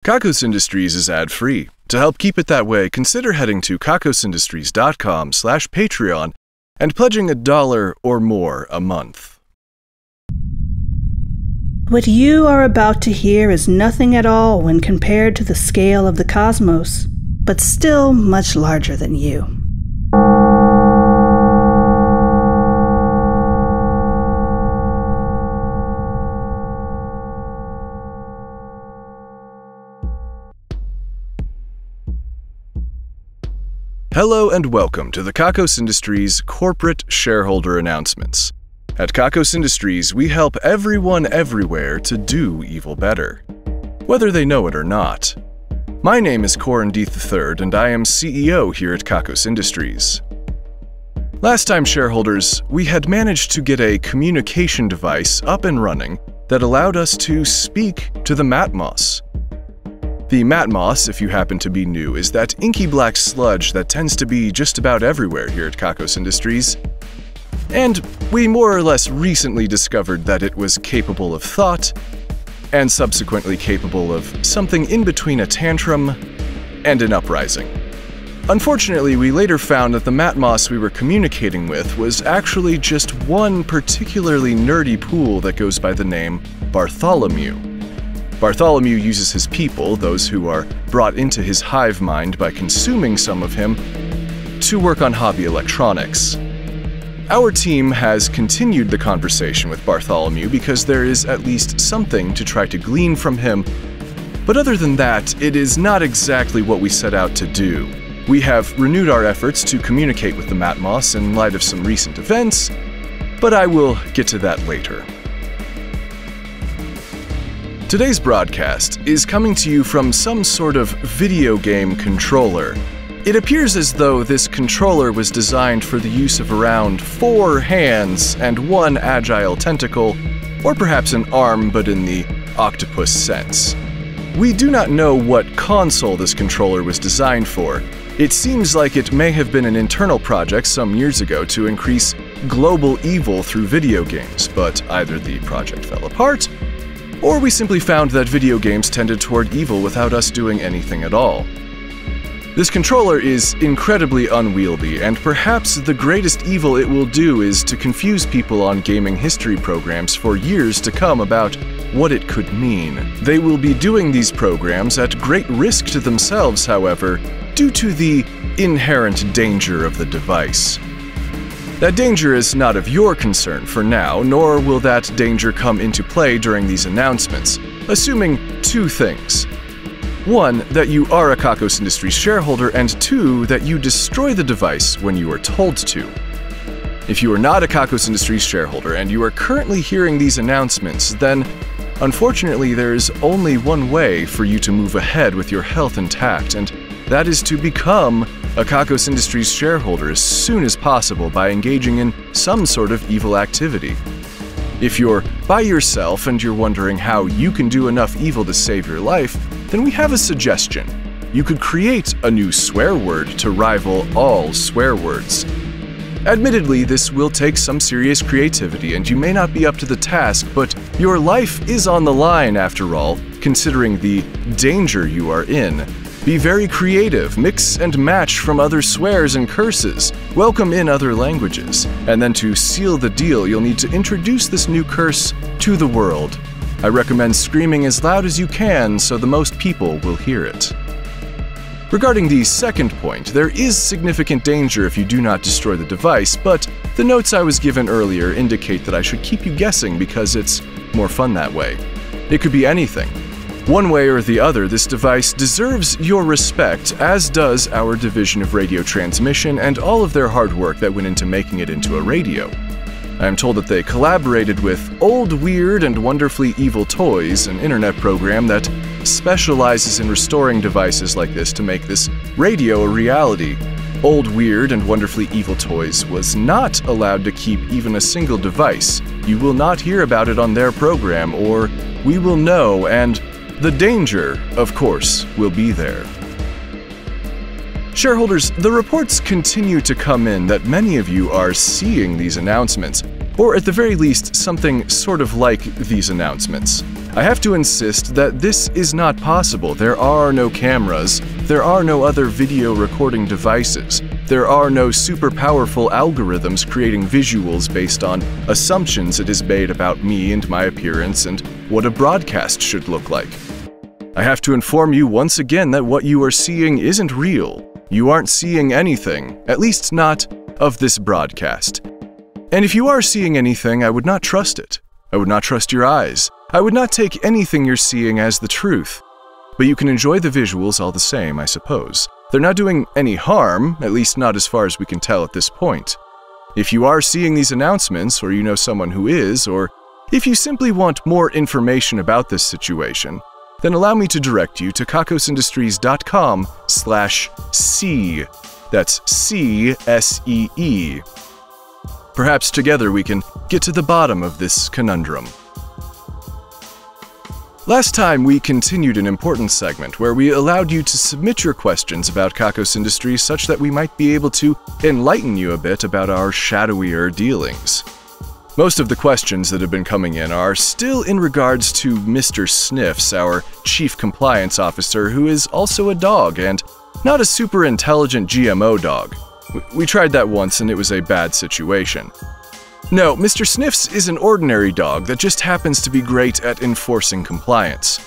Kakos Industries is ad-free. To help keep it that way, consider heading to kakosindustries.com/Patreon and pledging $1 or more a month. What you are about to hear is nothing at all when compared to the scale of the cosmos, but still much larger than you. Hello and welcome to the Kakos Industries corporate shareholder announcements. At Kakos Industries, we help everyone everywhere to do evil better, whether they know it or not. My name is Corin D. III, and I am CEO here at Kakos Industries. Last time, shareholders, we had managed to get a communication device up and running that allowed us to speak to the Matmos. The Matmos, if you happen to be new, is that inky black sludge that tends to be just about everywhere here at Kakos Industries. And we more or less recently discovered that it was capable of thought, and subsequently capable of something in between a tantrum and an uprising. Unfortunately, we later found that the Matmos we were communicating with was actually just one particularly nerdy pool that goes by the name Bartholomew. Bartholomew uses his people, those who are brought into his hive mind by consuming some of him, to work on hobby electronics. Our team has continued the conversation with Bartholomew because there is at least something to try to glean from him, but other than that, it is not exactly what we set out to do. We have renewed our efforts to communicate with the Matmos in light of some recent events, but I will get to that later. Today's broadcast is coming to you from some sort of video game controller. It appears as though this controller was designed for the use of around 4 hands and 1 agile tentacle, or perhaps an arm but in the octopus sense. We do not know what console this controller was designed for. It seems like it may have been an internal project some years ago to increase global evil through video games, but either the project fell apart, or we simply found that video games tended toward evil without us doing anything at all. This controller is incredibly unwieldy, and perhaps the greatest evil it will do is to confuse people on gaming history programs for years to come about what it could mean. They will be doing these programs at great risk to themselves, however, due to the inherent danger of the device. That danger is not of your concern for now, nor will that danger come into play during these announcements, assuming 2 things. 1, that you are a Kakos Industries shareholder, and 2, that you destroy the device when you are told to. If you are not a Kakos Industries shareholder and you are currently hearing these announcements, then unfortunately there is only one way for you to move ahead with your health intact, and that is to become a Kakos Industries shareholder as soon as possible by engaging in some sort of evil activity. If you're by yourself and you're wondering how you can do enough evil to save your life, then we have a suggestion. You could create a new swear word to rival all swear words. Admittedly, this will take some serious creativity and you may not be up to the task, but your life is on the line after all, considering the danger you are in. Be very creative, mix and match from other swears and curses, welcome in other languages, and then to seal the deal, you'll need to introduce this new curse to the world. I recommend screaming as loud as you can so the most people will hear it. Regarding the second point, there is significant danger if you do not destroy the device, but the notes I was given earlier indicate that I should keep you guessing because it's more fun that way. It could be anything. One way or the other, this device deserves your respect, as does our division of radio transmission and all of their hard work that went into making it into a radio. I am told that they collaborated with Old Weird and Wonderfully Evil Toys, an internet program that specializes in restoring devices like this to make this radio a reality. Old Weird and Wonderfully Evil Toys was not allowed to keep even a single device. You will not hear about it on their program, or we will know, and the danger, of course, will be there. Shareholders, the reports continue to come in that many of you are seeing these announcements, Or at the very least, something sort of like these announcements. I have to insist that this is not possible. There are no cameras, there are no other video recording devices, there are no super powerful algorithms creating visuals based on assumptions it is made about me and my appearance and what a broadcast should look like. I have to inform you once again that what you are seeing isn't real. You aren't seeing anything, at least not of this broadcast. And if you are seeing anything, I would not trust it. I would not trust your eyes. I would not take anything you're seeing as the truth. But you can enjoy the visuals all the same, I suppose. They're not doing any harm, at least not as far as we can tell at this point. If you are seeing these announcements, or you know someone who is, or if you simply want more information about this situation, then allow me to direct you to kakosindustries.com/C. That's C-S-E-E. Perhaps together we can get to the bottom of this conundrum. Last time, we continued an important segment where we allowed you to submit your questions about Kakos Industries such that we might be able to enlighten you a bit about our shadowier dealings. Most of the questions that have been coming in are still in regards to Mr. Sniffs, our Chief Compliance Officer, who is also a dog and not a super intelligent GMO dog. We tried that once and it was a bad situation. No, Mr. Sniffs is an ordinary dog that just happens to be great at enforcing compliance.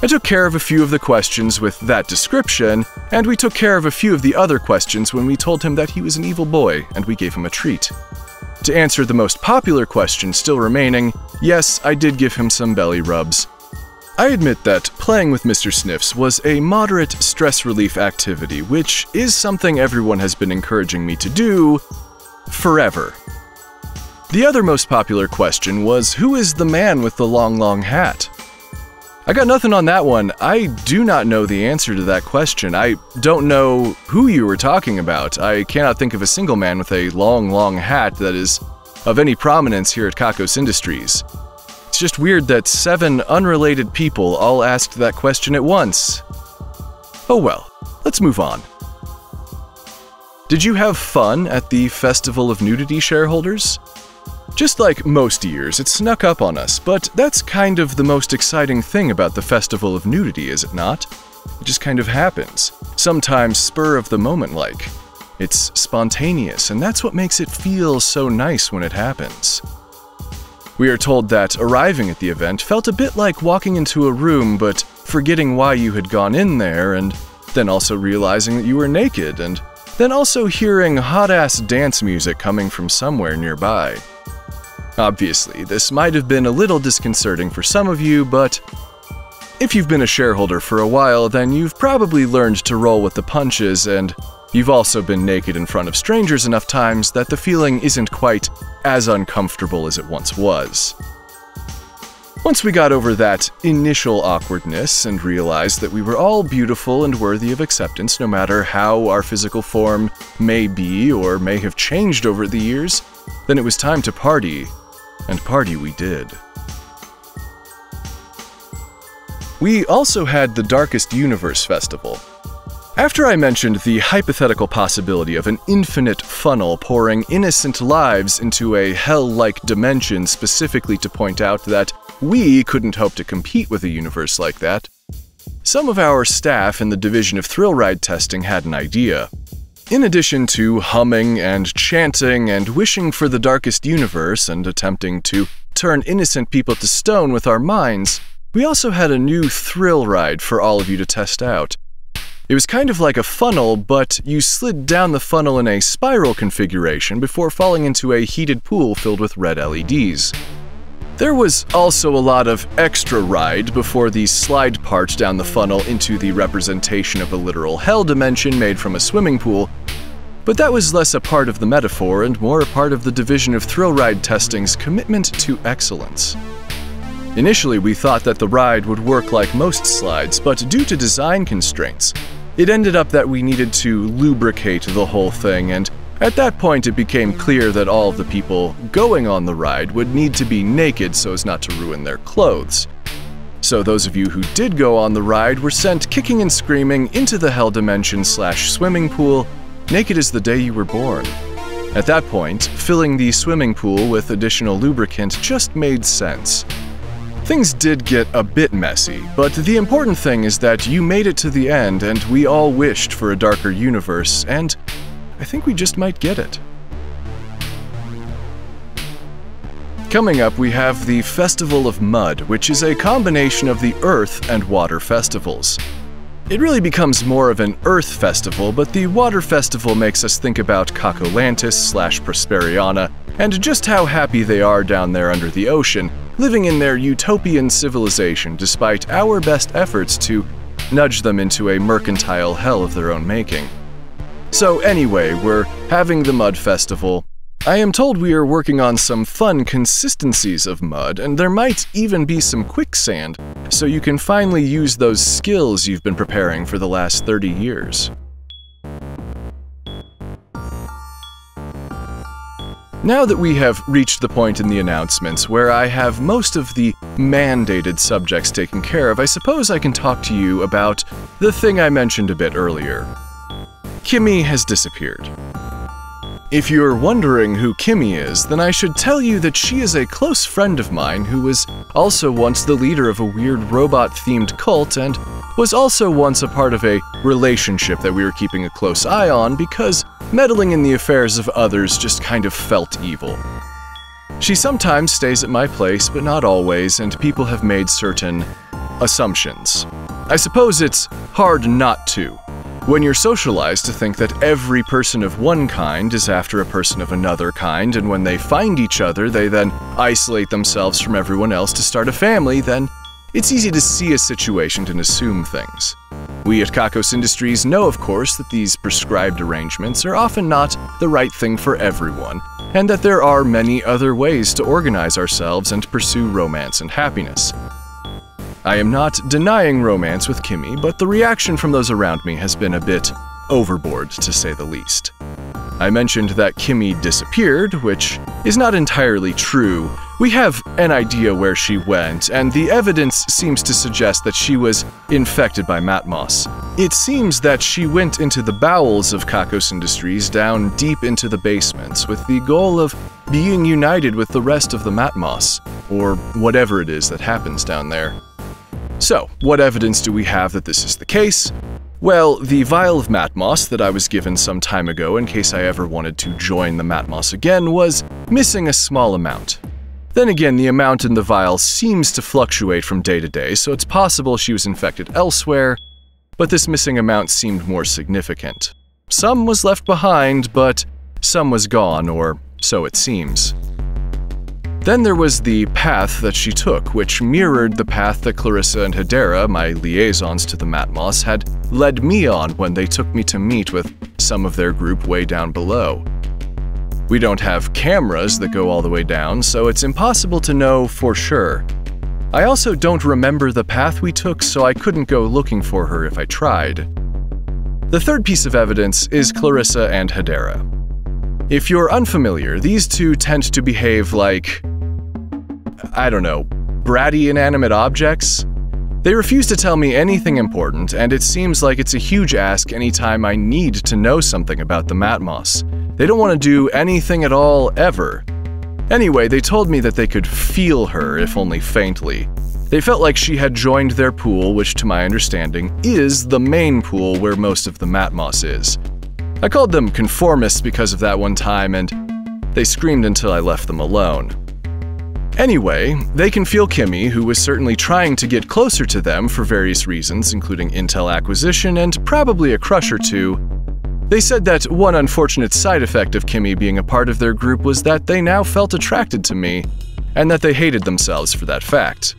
I took care of a few of the questions with that description, and we took care of a few of the other questions when we told him that he was an evil boy and we gave him a treat. To answer the most popular question still remaining, yes, I did give him some belly rubs. I admit that playing with Mr. Sniffs was a moderate stress relief activity, which is something everyone has been encouraging me to do forever. The other most popular question was, who is the man with the long hat? I got nothing on that one. I do not know the answer to that question. I don't know who you were talking about. I cannot think of a single man with a long hat that is of any prominence here at Kakos Industries. It's just weird that 7 unrelated people all asked that question at once. Oh well, let's move on. Did you have fun at the Festival of Nudity, shareholders? Just like most years, it snuck up on us, but that's kind of the most exciting thing about the Festival of Nudity, is it not? It just kind of happens, sometimes spur of the moment like. It's spontaneous, and that's what makes it feel so nice when it happens. We are told that arriving at the event felt a bit like walking into a room but forgetting why you had gone in there, and then also realizing that you were naked, and then also hearing hot-ass dance music coming from somewhere nearby. Obviously, this might have been a little disconcerting for some of you, but if you've been a shareholder for a while, then you've probably learned to roll with the punches, and you've also been naked in front of strangers enough times that the feeling isn't quite as uncomfortable as it once was. Once we got over that initial awkwardness and realized that we were all beautiful and worthy of acceptance no matter how our physical form may be or may have changed over the years, then it was time to party. And party we did. We also had the Darkest Universe Festival. After I mentioned the hypothetical possibility of an infinite funnel pouring innocent lives into a hell-like dimension specifically to point out that we couldn't hope to compete with a universe like that, some of our staff in the Division of Thrill Ride Testing had an idea. In addition to humming and chanting and wishing for the darkest universe and attempting to turn innocent people to stone with our minds, we also had a new thrill ride for all of you to test out. It was kind of like a funnel, but you slid down the funnel in a spiral configuration before falling into a heated pool filled with red LEDs. There was also a lot of extra ride before the slide part down the funnel into the representation of a literal hell dimension made from a swimming pool, but that was less a part of the metaphor and more a part of the Division of Thrill Ride Testing's commitment to excellence. Initially, we thought that the ride would work like most slides, but due to design constraints, it ended up that we needed to lubricate the whole thing, and at that point, it became clear that all of the people going on the ride would need to be naked so as not to ruin their clothes. So those of you who did go on the ride were sent kicking and screaming into the hell dimension / swimming pool, naked as the day you were born. At that point, filling the swimming pool with additional lubricant just made sense. Things did get a bit messy, but the important thing is that you made it to the end and we all wished for a darker universe, and I think we just might get it. Coming up, we have the Festival of Mud, which is a combination of the Earth and Water festivals. It really becomes more of an Earth festival, but the Water festival makes us think about Cocolantis/Prosperiana and just how happy they are down there under the ocean, living in their utopian civilization despite our best efforts to nudge them into a mercantile hell of their own making. So anyway, we're having the Mud Festival. I am told we are working on some fun consistencies of mud, and there might even be some quicksand, so you can finally use those skills you've been preparing for the last 30 years. Now that we have reached the point in the announcements where I have most of the mandated subjects taken care of, I suppose I can talk to you about the thing I mentioned a bit earlier. Kimmy has disappeared. If you're wondering who Kimmy is, then I should tell you that she is a close friend of mine who was also once the leader of a weird robot-themed cult and was also once a part of a relationship that we were keeping a close eye on because meddling in the affairs of others just kind of felt evil. She sometimes stays at my place, but not always, and people have made certain assumptions. I suppose it's hard not to, when you're socialized to think that every person of one kind is after a person of another kind, and when they find each other, they then isolate themselves from everyone else to start a family, then it's easy to see a situation and assume things. We at Kakos Industries know, of course, that these prescribed arrangements are often not the right thing for everyone, and that there are many other ways to organize ourselves and pursue romance and happiness. I am not denying romance with Kimmy, but the reaction from those around me has been a bit overboard, to say the least. I mentioned that Kimmy disappeared, which is not entirely true. We have an idea where she went, and the evidence seems to suggest that she was infected by Matmos. It seems that she went into the bowels of Kakos Industries down deep into the basements with the goal of being united with the rest of the Matmos, or whatever it is that happens down there. So, what evidence do we have that this is the case? Well, the vial of Matmos that I was given some time ago in case I ever wanted to join the Matmos again was missing a small amount. Then again, the amount in the vial seems to fluctuate from day to day, so it's possible she was infected elsewhere, but this missing amount seemed more significant. Some was left behind, but some was gone, or so it seems. Then there was the path that she took, which mirrored the path that Clarissa and Hedera, my liaisons to the Matmos, had led me on when they took me to meet with some of their group way down below. We don't have cameras that go all the way down, so it's impossible to know for sure. I also don't remember the path we took, so I couldn't go looking for her if I tried. The third piece of evidence is Clarissa and Hedera. If you're unfamiliar, these two tend to behave like, I don't know, bratty inanimate objects? They refuse to tell me anything important, and it seems like it's a huge ask anytime I need to know something about the Matmos. They don't want to do anything at all, ever. Anyway, they told me that they could feel her, if only faintly. They felt like she had joined their pool, which to my understanding is the main pool where most of the Matmos is. I called them conformists because of that one time, and they screamed until I left them alone. Anyway, they can feel Kimmy, who was certainly trying to get closer to them for various reasons, including intel acquisition and probably a crush or two. They said that one unfortunate side effect of Kimmy being a part of their group was that they now felt attracted to me, and that they hated themselves for that fact.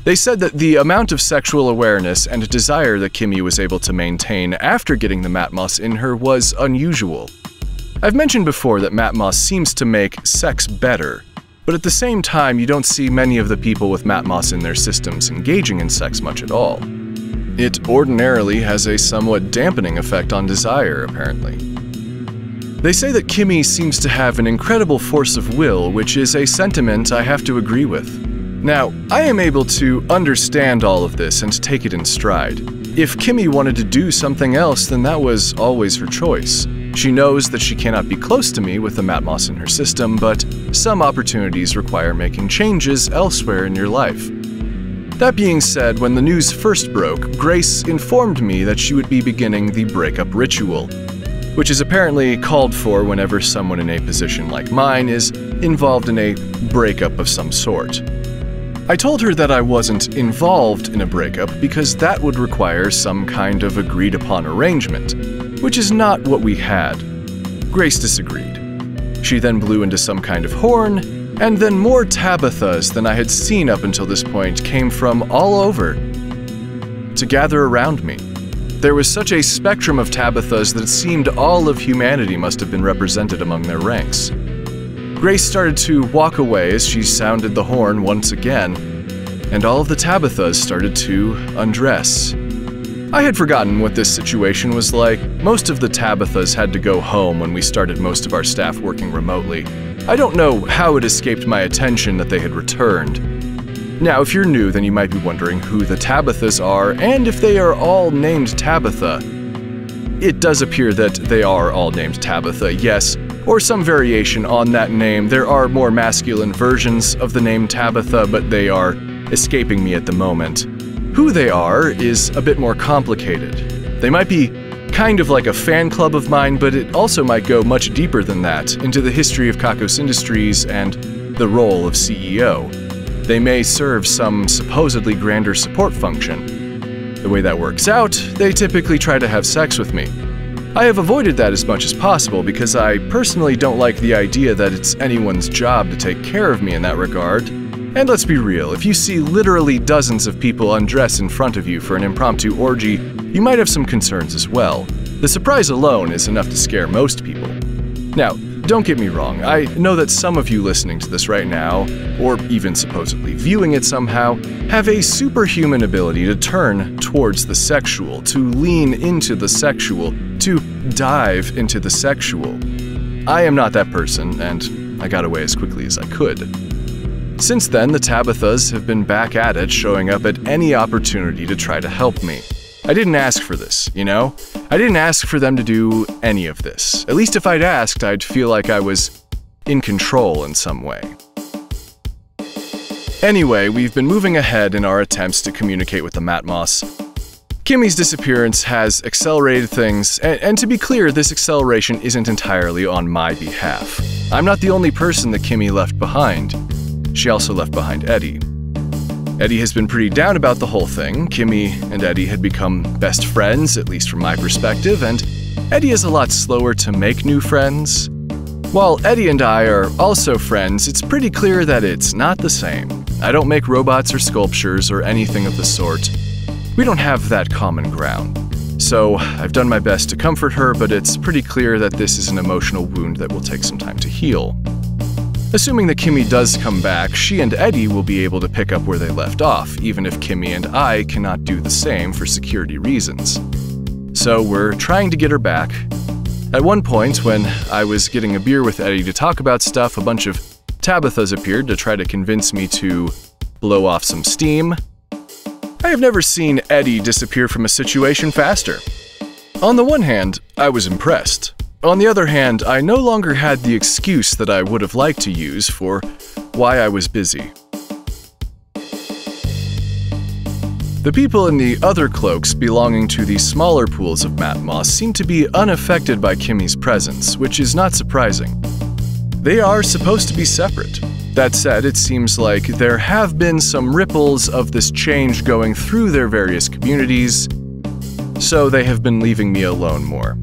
They said that the amount of sexual awareness and desire that Kimmy was able to maintain after getting the Matmos in her was unusual. I've mentioned before that Matmos seems to make sex better, but at the same time you don't see many of the people with Matmos in their systems engaging in sex much at all. It ordinarily has a somewhat dampening effect on desire, apparently. They say that Kimmy seems to have an incredible force of will, which is a sentiment I have to agree with. Now, I am able to understand all of this and take it in stride. If Kimmy wanted to do something else, then that was always her choice. She knows that she cannot be close to me with the Matmos in her system, but some opportunities require making changes elsewhere in your life. That being said, when the news first broke, Grace informed me that she would be beginning the breakup ritual, which is apparently called for whenever someone in a position like mine is involved in a breakup of some sort. I told her that I wasn't involved in a breakup because that would require some kind of agreed-upon arrangement, which is not what we had. Grace disagreed. She then blew into some kind of horn, and then more Tabithas than I had seen up until this point came from all over to gather around me. There was such a spectrum of Tabithas that it seemed all of humanity must have been represented among their ranks. Grace started to walk away as she sounded the horn once again, and all of the Tabithas started to undress. I had forgotten what this situation was like. Most of the Tabithas had to go home when we started most of our staff working remotely. I don't know how it escaped my attention that they had returned. Now, if you're new, then you might be wondering who the Tabithas are, and if they are all named Tabitha. It does appear that they are all named Tabitha, yes, or some variation on that name. There are more masculine versions of the name Tabitha, but they are escaping me at the moment. Who they are is a bit more complicated. They might be kind of like a fan club of mine, but it also might go much deeper than that, into the history of Kakos Industries and the role of CEO. They may serve some supposedly grander support function. The way that works out, they typically try to have sex with me. I have avoided that as much as possible because I personally don't like the idea that it's anyone's job to take care of me in that regard. And let's be real, if you see literally dozens of people undress in front of you for an impromptu orgy, you might have some concerns as well. The surprise alone is enough to scare most people. Now, don't get me wrong, I know that some of you listening to this right now, or even supposedly viewing it somehow, have a superhuman ability to turn towards the sexual, to lean into the sexual, to dive into the sexual. I am not that person, and I got away as quickly as I could. Since then, the Tabithas have been back at it, showing up at any opportunity to try to help me. I didn't ask for this, you know? I didn't ask for them to do any of this. At least if I'd asked, I'd feel like I was in control in some way. Anyway, we've been moving ahead in our attempts to communicate with the Matmos. Kimmy's disappearance has accelerated things, and to be clear, this acceleration isn't entirely on my behalf. I'm not the only person that Kimmy left behind. She also left behind Eddie. Eddie has been pretty down about the whole thing. Kimmy and Eddie had become best friends, at least from my perspective, and Eddie is a lot slower to make new friends. While Eddie and I are also friends, it's pretty clear that it's not the same. I don't make robots or sculptures or anything of the sort. We don't have that common ground. So I've done my best to comfort her, but it's pretty clear that this is an emotional wound that will take some time to heal. Assuming that Kimmy does come back, she and Eddie will be able to pick up where they left off, even if Kimmy and I cannot do the same for security reasons. So we're trying to get her back. At one point, when I was getting a beer with Eddie to talk about stuff, a bunch of Tabithas appeared to try to convince me to blow off some steam. I have never seen Eddie disappear from a situation faster. On the one hand, I was impressed. On the other hand, I no longer had the excuse that I would have liked to use for why I was busy. The people in the other cloaks belonging to the smaller pools of Matmos seem to be unaffected by Kimmy's presence, which is not surprising. They are supposed to be separate. That said, it seems like there have been some ripples of this change going through their various communities, so they have been leaving me alone more.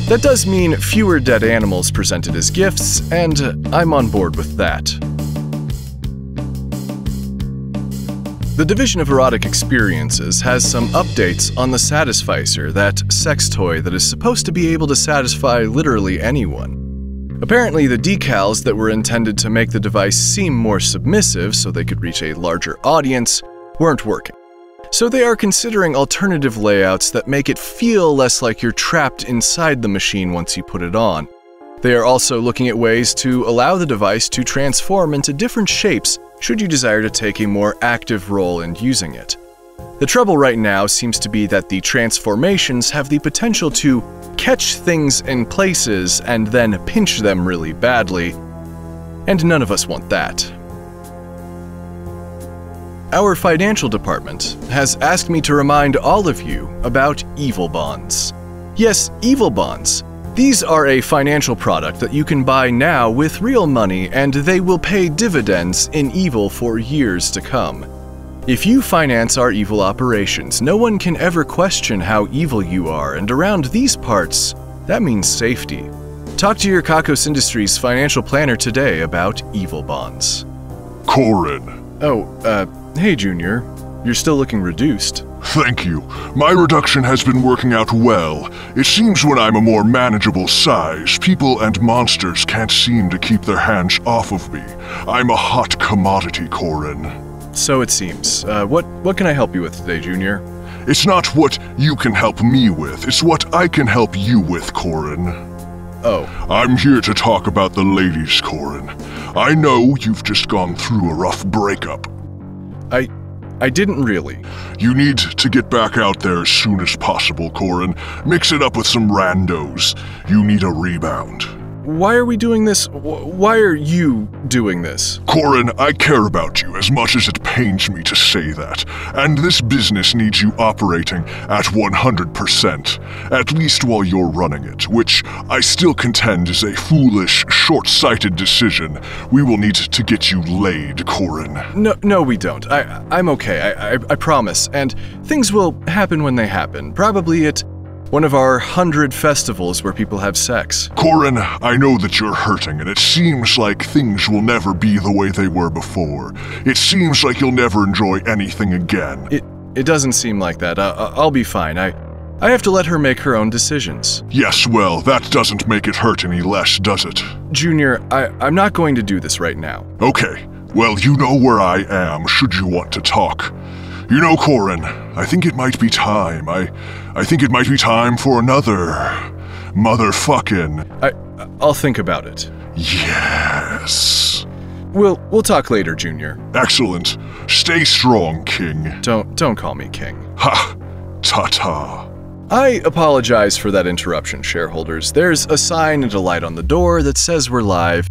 That does mean fewer dead animals presented as gifts, and I'm on board with that. The Division of Erotic Experiences has some updates on the Satisficer, that sex toy that is supposed to be able to satisfy literally anyone. Apparently, the decals that were intended to make the device seem more submissive so they could reach a larger audience weren't working. So they are considering alternative layouts that make it feel less like you're trapped inside the machine once you put it on. They are also looking at ways to allow the device to transform into different shapes should you desire to take a more active role in using it. The trouble right now seems to be that the transformations have the potential to catch things in places and then pinch them really badly, and none of us want that. Our financial department has asked me to remind all of you about evil bonds. Yes, evil bonds. These are a financial product that you can buy now with real money, and they will pay dividends in evil for years to come. If you finance our evil operations, no one can ever question how evil you are, and around these parts, that means safety. Talk to your Kakos Industries financial planner today about evil bonds. Corin. Hey Junior, you're still looking reduced. Thank you. My reduction has been working out well. It seems when I'm a more manageable size, people and monsters can't seem to keep their hands off of me. I'm a hot commodity, Corin. So it seems. What can I help you with today, Junior? It's not what you can help me with, it's what I can help you with, Corin. Oh. I'm here to talk about the ladies, Corin. I know you've just gone through a rough breakup. I didn't really. You need to get back out there as soon as possible, Corin. Mix it up with some randos. You need a rebound. Why are we doing this? Why are you doing this? Corin, I care about you as much as it pains me to say that, and this business needs you operating at 100%, at least while you're running it, which I still contend is a foolish, short-sighted decision. We will need to get you laid, Corin. No, we don't. I'm okay, I promise, and things will happen when they happen, probably at one of our 100 festivals where people have sex. Corin, I know that you're hurting, and it seems like things will never be the way they were before. It seems like you'll never enjoy anything again. It doesn't seem like that. I'll be fine. I have to let her make her own decisions. Yes, well, that doesn't make it hurt any less, does it? Junior, I'm not going to do this right now. Okay. Well, you know where I am, should you want to talk. You know, Corin, I think it might be time. I think it might be time for another motherfucking... I'll think about it. Yes. We'll talk later, Junior. Excellent. Stay strong, King. Don't call me King. Ha! Ta-ta. I apologize for that interruption, shareholders. There's a sign and a light on the door that says we're live.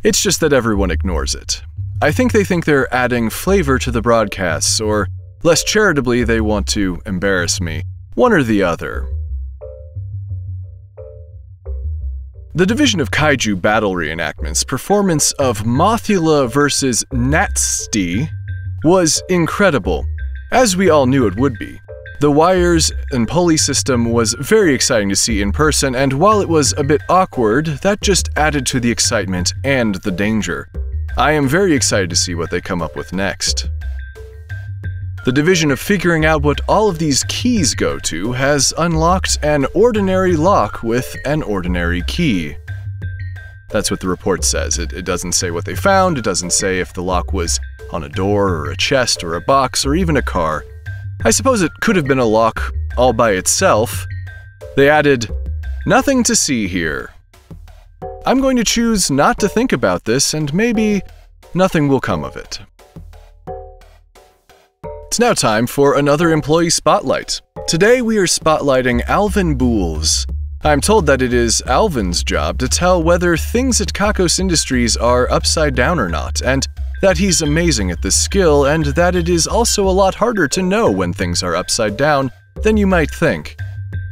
It's just that everyone ignores it. I think they think they're adding flavor to the broadcasts, or less charitably, they want to embarrass me. One or the other. The Division of Kaiju Battle Reenactments performance of Mothula vs. Natsty was incredible, as we all knew it would be. The wires and pulley system was very exciting to see in person, and while it was a bit awkward, that just added to the excitement and the danger. I am very excited to see what they come up with next. The division of figuring out what all of these keys go to has unlocked an ordinary lock with an ordinary key. That's what the report says. It doesn't say what they found, it doesn't say if the lock was on a door or a chest or a box or even a car. I suppose it could have been a lock all by itself. They added, "Nothing to see here." I'm going to choose not to think about this, and maybe nothing will come of it. It's now time for another employee spotlight. Today we are spotlighting Alvin Bools. I'm told that it is Alvin's job to tell whether things at Kakos Industries are upside down or not, and that he's amazing at this skill, and that it is also a lot harder to know when things are upside down than you might think.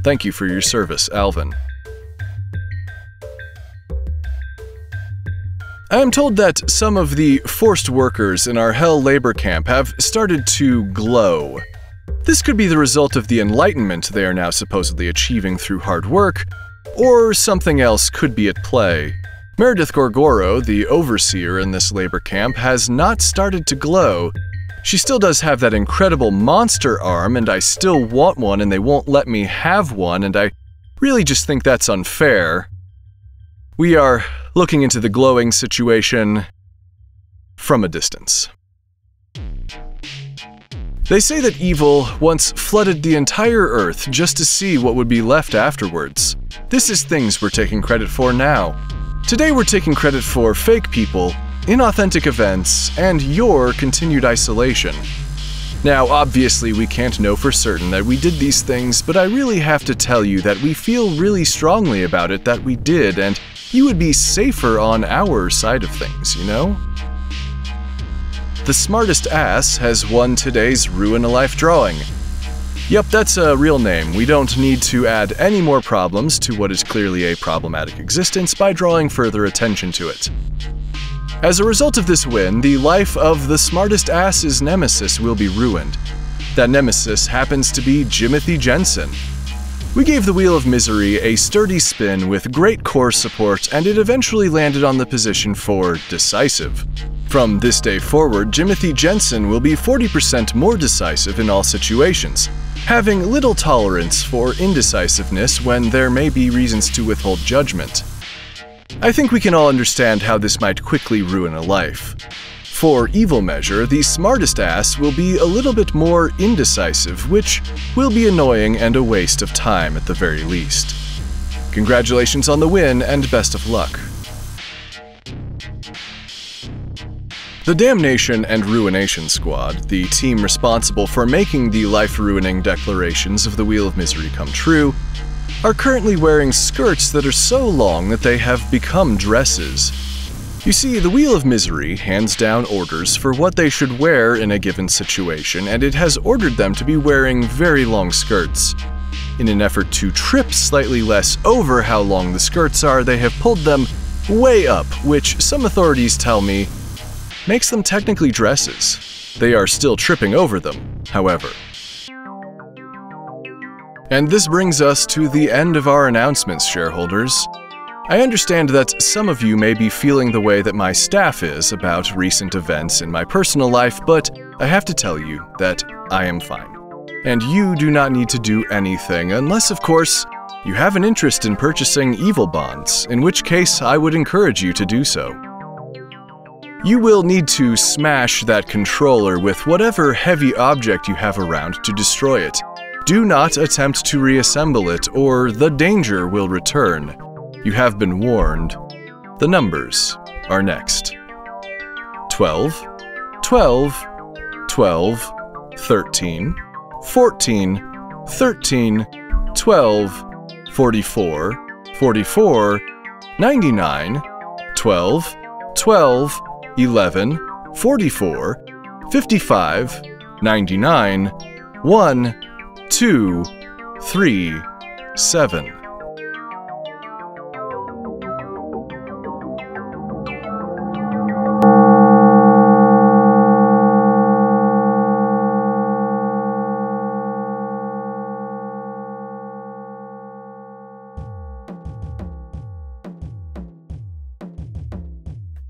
Thank you for your service, Alvin. I am told that some of the forced workers in our Hell labor camp have started to glow. This could be the result of the enlightenment they are now supposedly achieving through hard work, or something else could be at play. Meredith Gorgoro, the overseer in this labor camp, has not started to glow. She still does have that incredible monster arm, and I still want one, and they won't let me have one, and I really just think that's unfair. We are looking into the glowing situation from a distance. They say that evil once flooded the entire Earth just to see what would be left afterwards. This is things we're taking credit for now. Today we're taking credit for fake people, inauthentic events, and your continued isolation. Now, obviously, we can't know for certain that we did these things, but I really have to tell you that we feel really strongly about it that we did, and you would be safer on our side of things, you know? The smartest ass has won today's Ruin a Life drawing. Yep, that's a real name. We don't need to add any more problems to what is clearly a problematic existence by drawing further attention to it. As a result of this win, the life of the smartest ass's nemesis will be ruined. That nemesis happens to be Jimothy Jensen. We gave the Wheel of Misery a sturdy spin with great core support, and it eventually landed on the position for Decisive. From this day forward, Jimothy Jensen will be 40% more decisive in all situations, having little tolerance for indecisiveness when there may be reasons to withhold judgment. I think we can all understand how this might quickly ruin a life. For evil measure, the smartest ass will be a little bit more indecisive, which will be annoying and a waste of time at the very least. Congratulations on the win and best of luck. The Damnation and Ruination Squad, the team responsible for making the life-ruining declarations of the Wheel of Misery come true, are currently wearing skirts that are so long that they have become dresses. You see, the Wheel of Misery hands down orders for what they should wear in a given situation, and it has ordered them to be wearing very long skirts. In an effort to trip slightly less over how long the skirts are, they have pulled them way up, which some authorities tell me makes them technically dresses. They are still tripping over them, however. And this brings us to the end of our announcements, shareholders. I understand that some of you may be feeling the way that my staff is about recent events in my personal life, but I have to tell you that I am fine. And you do not need to do anything unless, of course, you have an interest in purchasing evil bonds, in which case I would encourage you to do so. You will need to smash that controller with whatever heavy object you have around to destroy it. Do not attempt to reassemble it, or the danger will return. You have been warned. The numbers are next. 12, 12, 12, 13, 14, 13, 12, 44, 44, 99, 12, 12, 11, 44, 55, 99, 1, 2, 3, 7.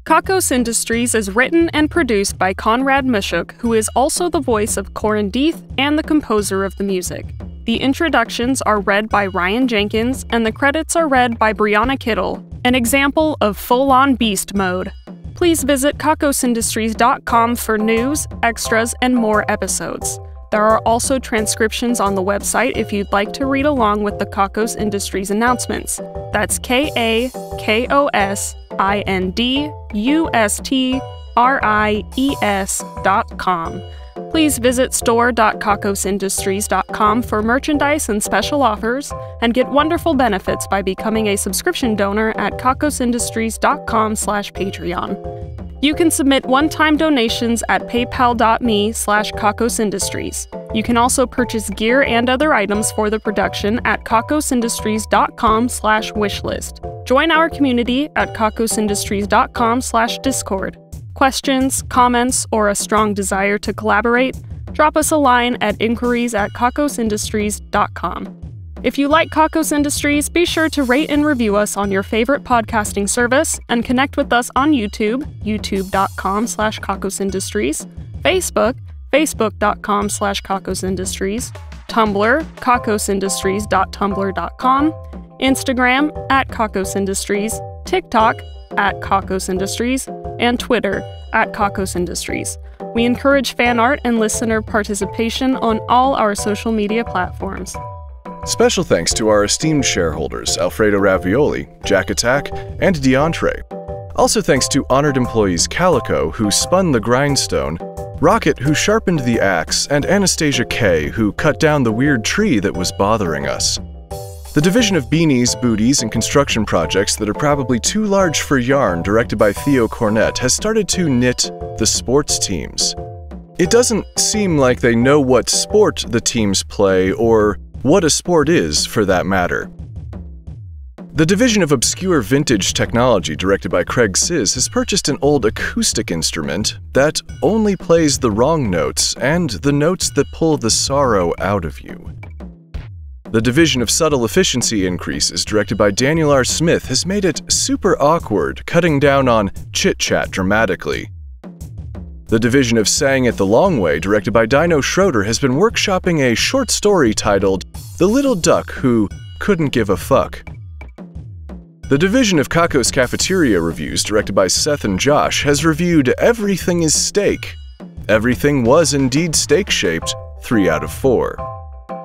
Kakos Industries is written and produced by Conrad Mishuk, who is also the voice of Corin Deeth and the composer of the music. The introductions are read by Ryan Jenkins, and the credits are read by Brianna Kittle, an example of full-on beast mode. Please visit kakosindustries.com for news, extras, and more episodes. There are also transcriptions on the website if you'd like to read along with the Kakos Industries announcements. That's KAKOSINDUSTRIES.com. Please visit store.kakosindustries.com for merchandise and special offers, and get wonderful benefits by becoming a subscription donor at kakosindustries.com/Patreon. You can submit one-time donations at paypal.me/kakosindustries. You can also purchase gear and other items for the production at kakosindustries.com/wishlist. Join our community at kakosindustries.com/discord. Questions, comments, or a strong desire to collaborate? Drop us a line at inquiries@kakosindustries.com. If you like Kakos Industries, be sure to rate and review us on your favorite podcasting service, and connect with us on YouTube, youtube.com/kakosindustries, Facebook, facebook.com/kakosindustries, Tumblr, kakosindustries.tumblr.com, Instagram @kakosindustries, TikTok @kakosindustries, and Twitter @kakosindustries. We encourage fan art and listener participation on all our social media platforms. Special thanks to our esteemed shareholders Alfredo Ravioli, Jack Attack, and DeAndre. Also thanks to honored employees Calico, who spun the grindstone, Rocket, who sharpened the axe, and Anastasia K., who cut down the weird tree that was bothering us. The division of beanies, booties, and construction projects that are probably too large for yarn, directed by Theo Cornett, has started to knit the sports teams. It doesn't seem like they know what sport the teams play, or what a sport is, for that matter. The division of obscure vintage technology, directed by Craig Sizz, has purchased an old acoustic instrument that only plays the wrong notes and the notes that pull the sorrow out of you. The division of subtle efficiency increases, directed by Daniel R. Smith, has made it super awkward, cutting down on chit-chat dramatically. The division of Sang It the Long Way, directed by Dino Schroeder, has been workshopping a short story titled The Little Duck Who Couldn't Give a Fuck. The division of Kako's Cafeteria Reviews, directed by Seth and Josh, has reviewed Everything is Steak. Everything was indeed steak-shaped, 3 out of 4.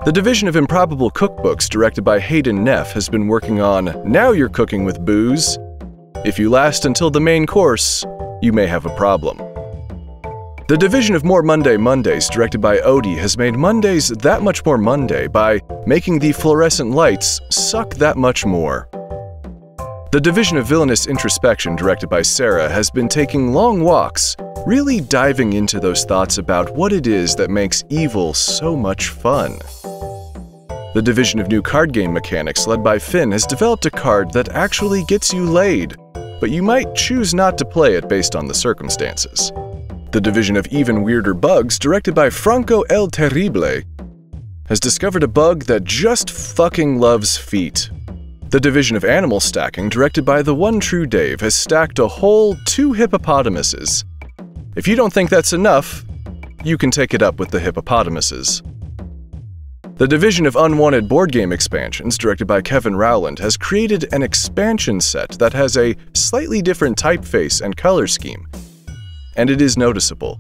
The division of Improbable Cookbooks, directed by Hayden Neff, has been working on Now You're Cooking with Booze. If you last until the main course, you may have a problem. The division of More Monday Mondays, directed by Odie, has made Mondays that much more Monday by making the fluorescent lights suck that much more. The division of Villainous Introspection, directed by Sarah, has been taking long walks, really diving into those thoughts about what it is that makes evil so much fun. The division of New Card Game Mechanics, led by Finn, has developed a card that actually gets you laid, but you might choose not to play it based on the circumstances. The division of Even Weirder Bugs, directed by Franco El Terrible, has discovered a bug that just fucking loves feet. The division of Animal Stacking, directed by The One True Dave, has stacked a whole 2 hippopotamuses. If you don't think that's enough, you can take it up with the hippopotamuses. The division of Unwanted Board Game Expansions, directed by Kevin Rowland, has created an expansion set that has a slightly different typeface and color scheme, and it is noticeable.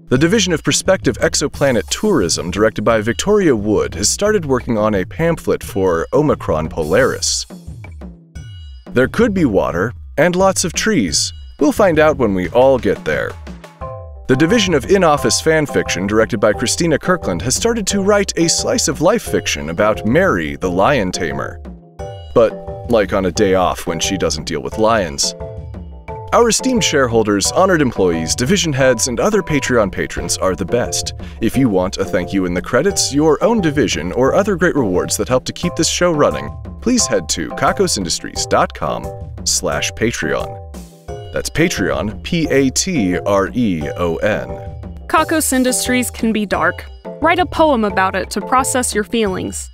The division of Perspective Exoplanet Tourism, directed by Victoria Wood, has started working on a pamphlet for Omicron Polaris. There could be water and lots of trees. We'll find out when we all get there. The division of In-Office Fanfiction, directed by Christina Kirkland, has started to write a slice-of-life fiction about Mary, the lion tamer. But, like on a day off when she doesn't deal with lions. Our esteemed shareholders, honored employees, division heads, and other Patreon patrons are the best. If you want a thank you in the credits, your own division, or other great rewards that help to keep this show running, please head to kakosindustries.com/Patreon. That's Patreon, Patreon. Kakos Industries can be dark. Write a poem about it to process your feelings.